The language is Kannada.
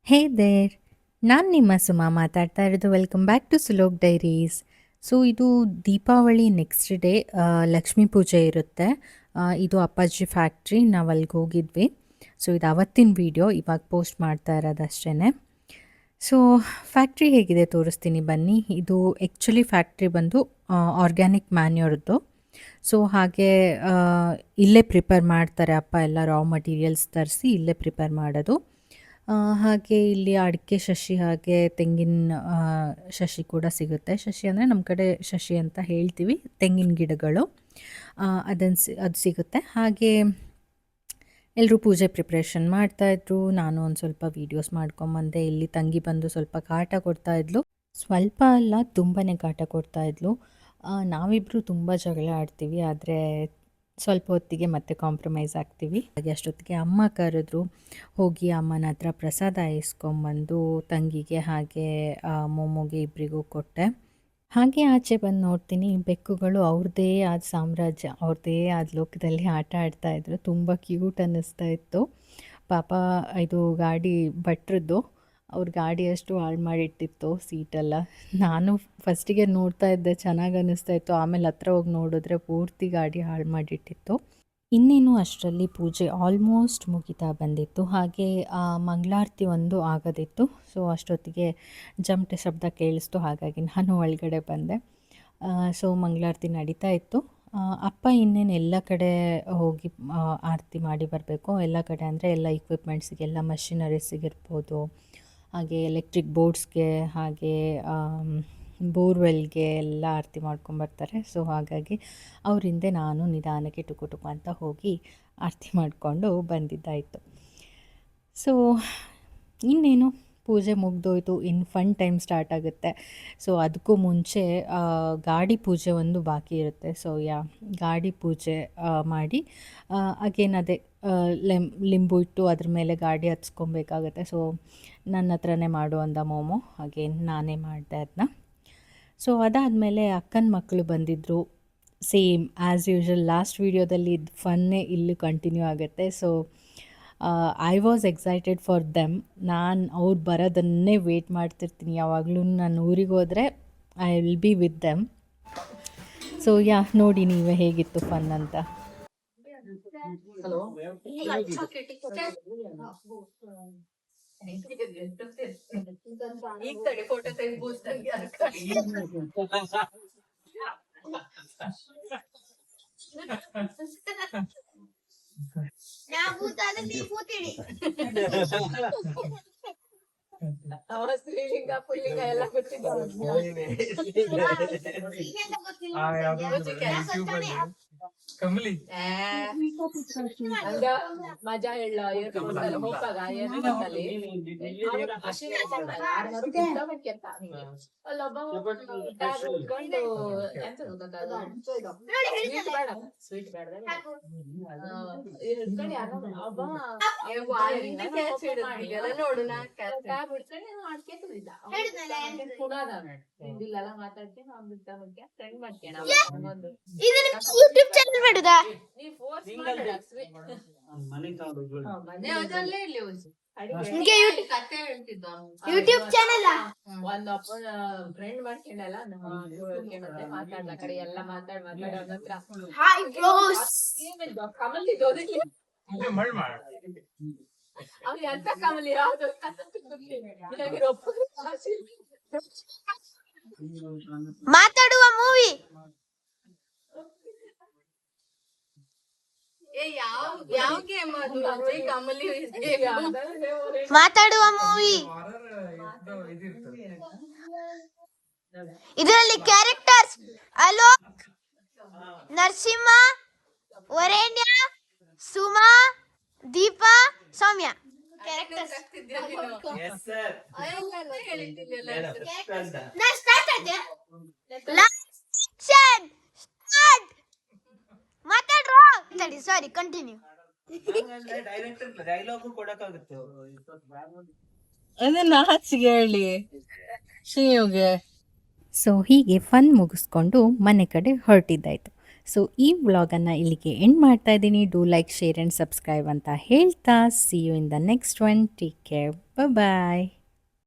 ಹೇ ದೇರ್, ನಾನು ನಿಮ್ಮ ಸುಮಾ ಮಾತಾಡ್ತಾ ಇರೋದು. Welcome back to Sulok diaries. So ಇದು ದೀಪಾವಳಿ ನೆಕ್ಸ್ಟ್ ಡೇ ಲಕ್ಷ್ಮೀ ಪೂಜೆ ಇರುತ್ತೆ. ಇದು ಅಪ್ಪಾಜಿ ಫ್ಯಾಕ್ಟ್ರಿ, ನಾವು ಅಲ್ಲಿಗೆ ಹೋಗಿದ್ವಿ. ಸೊ ಇದು ಅವತ್ತಿನ ವೀಡಿಯೋ ಇವಾಗ ಪೋಸ್ಟ್ ಮಾಡ್ತಾ ಇರೋದಷ್ಟೇ. ಸೊ ಫ್ಯಾಕ್ಟ್ರಿ ಹೇಗಿದೆ ತೋರಿಸ್ತೀನಿ ಬನ್ನಿ. ಇದು ಆ್ಯಕ್ಚುಲಿ ಫ್ಯಾಕ್ಟ್ರಿ ಬಂದು ಆರ್ಗ್ಯಾನಿಕ್ ಮ್ಯಾನ್ಯೂರ್ದು. ಸೊ ಹಾಗೆ ಇಲ್ಲೇ ಪ್ರಿಪೇರ್ ಮಾಡ್ತಾರೆ ಅಪ್ಪ, ಎಲ್ಲ ರಾ ಮಟೀರಿಯಲ್ಸ್ ತರಿಸಿ ಇಲ್ಲೇ ಪ್ರಿಪೇರ್ ಮಾಡೋದು. ಹಾಗೆ ಇಲ್ಲಿ ಅಡಿಕೆ ಶಶಿ ಹಾಗೆ ತೆಂಗಿನ ಶಶಿ ಕೂಡ ಸಿಗುತ್ತೆ. ಶಶಿ ಅಂದರೆ ನಮ್ಮ ಕಡೆ ಶಶಿ ಅಂತ ಹೇಳ್ತೀವಿ, ತೆಂಗಿನ ಗಿಡಗಳು. ಅದು ಸಿಗುತ್ತೆ. ಹಾಗೆ ಎಲ್ಲರೂ ಪೂಜೆ ಪ್ರಿಪ್ರೇಷನ್ ಮಾಡ್ತಾಯಿದ್ರು. ನಾನು ಒಂದು ಸ್ವಲ್ಪ ವೀಡಿಯೋಸ್ ಮಾಡ್ಕೊಂಬಂದೆ. ಇಲ್ಲಿ ತಂಗಿ ಬಂದು ಸ್ವಲ್ಪ ಕಾಟ ಕೊಡ್ತಾಯಿದ್ಲು. ಸ್ವಲ್ಪ ಅಲ್ಲ, ತುಂಬಾ ಕಾಟ ಕೊಡ್ತಾಯಿದ್ಲು. ನಾವಿಬ್ಬರು ತುಂಬ ಜಗಳ ಆಡ್ತೀವಿ, ಆದರೆ ಸ್ವಲ್ಪ ಹೊತ್ತಿಗೆ ಮತ್ತೆ ಕಾಂಪ್ರಮೈಸ್ ಆಗ್ತೀವಿ. ಹಾಗೆ ಅಷ್ಟೊತ್ತಿಗೆ ಅಮ್ಮ ಕರೆದ್ರು. ಹೋಗಿ ಅಮ್ಮನ ಹತ್ರ ಪ್ರಸಾದ ಇಸ್ಕೊಂಬಂದು ತಂಗಿಗೆ ಹಾಗೆ ಮೊಮ್ಮೋಗೆ ಇಬ್ಬರಿಗೂ ಕೊಟ್ಟೆ. ಹಾಗೆ ಆಚೆ ಬಂದು ನೋಡ್ತೀನಿ, ಬೆಕ್ಕುಗಳು ಅವ್ರದ್ದೇ ಆದ ಸಾಮ್ರಾಜ್ಯ, ಅವ್ರದ್ದೇ ಆದ ಲೋಕದಲ್ಲಿ ಆಟ ಆಡ್ತಾಯಿದ್ರು. ತುಂಬ ಕ್ಯೂಟ್ ಅನ್ನಿಸ್ತಾ ಇತ್ತು. ಪಾಪ ಇದು ಗಾಡಿ ಭಟ್ರದ್ದು, ಅವ್ರ ಗಾಡಿ ಅಷ್ಟು ಹಾಳು ಮಾಡಿಟ್ಟಿತ್ತು ಸೀಟೆಲ್ಲ. ನಾನು ಫಸ್ಟಿಗೆ ನೋಡ್ತಾ ಇದ್ದೆ, ಚೆನ್ನಾಗಿ ಅನ್ನಿಸ್ತಾ ಇತ್ತು. ಆಮೇಲೆ ಹತ್ರ ಹೋಗಿ ನೋಡಿದ್ರೆ ಪೂರ್ತಿ ಗಾಡಿ ಹಾಳು ಮಾಡಿಟ್ಟಿತ್ತು. ಇನ್ನೇನು ಅಷ್ಟರಲ್ಲಿ ಪೂಜೆ ಆಲ್ಮೋಸ್ಟ್ ಮುಗಿತಾ ಬಂದಿತ್ತು. ಹಾಗೆ ಮಂಗಳಾರತಿ ಒಂದು ಆಗೋದಿತ್ತು. ಸೊ ಅಷ್ಟೊತ್ತಿಗೆ ಜಮಟೆ ಶಬ್ದ ಕೇಳಿಸ್ತು, ಹಾಗಾಗಿ ನಾನು ಒಳಗಡೆ ಬಂದೆ. ಸೊ ಮಂಗಳಾರತಿ ನಡೀತಾ ಇತ್ತು. ಅಪ್ಪ ಇನ್ನೇನು ಎಲ್ಲ ಕಡೆ ಹೋಗಿ ಆರತಿ ಮಾಡಿ ಬರಬೇಕು. ಎಲ್ಲ ಕಡೆ ಅಂದರೆ ಎಲ್ಲ ಇಕ್ವಿಪ್ಮೆಂಟ್ಸಿಗೆಲ್ಲ ಮಷಿನರೀಸಿಗಿರ್ಬೋದು, ಹಾಗೆ ಎಲೆಕ್ಟ್ರಿಕ್ ಬೋರ್ಡ್ಸ್ಗೆ, ಹಾಗೆ ಬೋರ್ವೆಲ್ಗೆ ಎಲ್ಲ ಆರತಿ ಮಾಡ್ಕೊಂಬರ್ತಾರೆ. ಸೊ ಹಾಗಾಗಿ ಅವ್ರ ಹಿಂದೆ ನಾನು ನಿಧಾನಕ್ಕೆ ಟುಕು ಅಂತ ಹೋಗಿ ಆರತಿ ಮಾಡಿಕೊಂಡು ಬಂದಿದ್ದಾಯಿತು. ಸೊ ಇನ್ನೇನು ಪೂಜೆ ಮುಗ್ದೋಯ್ತು, ಇನ್ನು ಫನ್ ಟೈಮ್ ಸ್ಟಾರ್ಟ್ ಆಗುತ್ತೆ. ಸೊ ಅದಕ್ಕೂ ಮುಂಚೆ ಗಾಡಿ ಪೂಜೆ ಒಂದು ಬಾಕಿ ಇರುತ್ತೆ. ಸೊ ಗಾಡಿ ಪೂಜೆ ಮಾಡಿ ಅಗೇನ್ ಅದೇ ಲಿಂಬು ಇಟ್ಟು ಅದ್ರ ಮೇಲೆ ಗಾಡಿ ಹತ್ಸ್ಕೊಬೇಕಾಗತ್ತೆ. ಸೊ ನನ್ನ ಹತ್ರನೇ ಮಾಡು ಅಂದ ಮೋಮೋ, ಅಗೇನ್ ನಾನೇ ಮಾಡಿದೆ ಅದನ್ನ. ಸೊ ಅದಾದಮೇಲೆ ಅಕ್ಕನ ಮಕ್ಕಳು ಬಂದಿದ್ದರು. ಸೇಮ್ ಆ್ಯಸ್ ಯೂಶ್ವಲ್ ಲಾಸ್ಟ್ ವೀಡಿಯೋದಲ್ಲಿ ಇದು ಫನ್ನೇ ಇಲ್ಲಿ ಕಂಟಿನ್ಯೂ ಆಗುತ್ತೆ. So I was excited for them. ನಾನು ಅವ್ರು ಬರೋದನ್ನೇ ವೇಟ್ ಮಾಡ್ತಿರ್ತೀನಿ ಯಾವಾಗಲೂ. ನಾನು ಊರಿಗೆ ಹೋದರೆ I will be with them. So ನೋಡಿ ನೀವೇ ಹೇಗಿತ್ತು ಫನ್ ಅಂತ. ಫೋಟೋ ಸ್ತ್ರೀಲಿಂಗ ಪುಲ್ಲಿಂಗ ಎಲ್ಲ ಕಮಲಿ ಮಜಾ ಹೇಳ ಹೋಗಾಗ ಸ್ವೀಟ್ ಬೇಡ ನೋಡು ಇಲ್ಲೆಲ್ಲ ಮಾತಾಡ್ತೀನಿ, ಫ್ರೆಂಡ್ ಮಾಡ್ತೀನಿ. ಯೂಟ್ಯೂಬ್ ಚಾನೆಲ್ ಒಂದ್ ಫ್ರೆಂಡ್ ಮಾಡ್ಕೊಂಡಲ್ಲ ಮಾತಾಡ್ಲ ಕಡೆ ಎಲ್ಲ ಅವ್ರು ಎಂತ ಕಮಲಿ ಯಾವ್ದು ಮಾತಾಡುವ ಮೂವಿ ಮಾತಾಡುವ ಮೂವಿ. ಇದರಲ್ಲಿ ಕ್ಯಾರೆಕ್ಟರ್ಸ್ ಅಲೋಕ್, ನರಸಿಂಹ, ವರೇಣ್ಯ, ಸುಮಾ, ದೀಪಾ, ಸೌಮ್ಯ. ಮಾತಾಡ್ರೋ, ಸಾರಿ, ಕಂಟಿನ್ಯೂ. ಸೊ ಹೀಗೆ ಫನ್ ಮುಗಿಸ್ಕೊಂಡು ಮನೆ ಕಡೆ ಹೊರಟಿದ್ದಾಯಿತು. ಸೊ ಈ ವ್ಲಾಗನ್ನು ಇಲ್ಲಿಗೆ ಎಂಡ್ ಮಾಡ್ತಾ ಇದ್ದೀನಿ. Do like, share and subscribe ಅಂತ ಹೇಳ್ತಾ see you in the next one. Take care. Bye.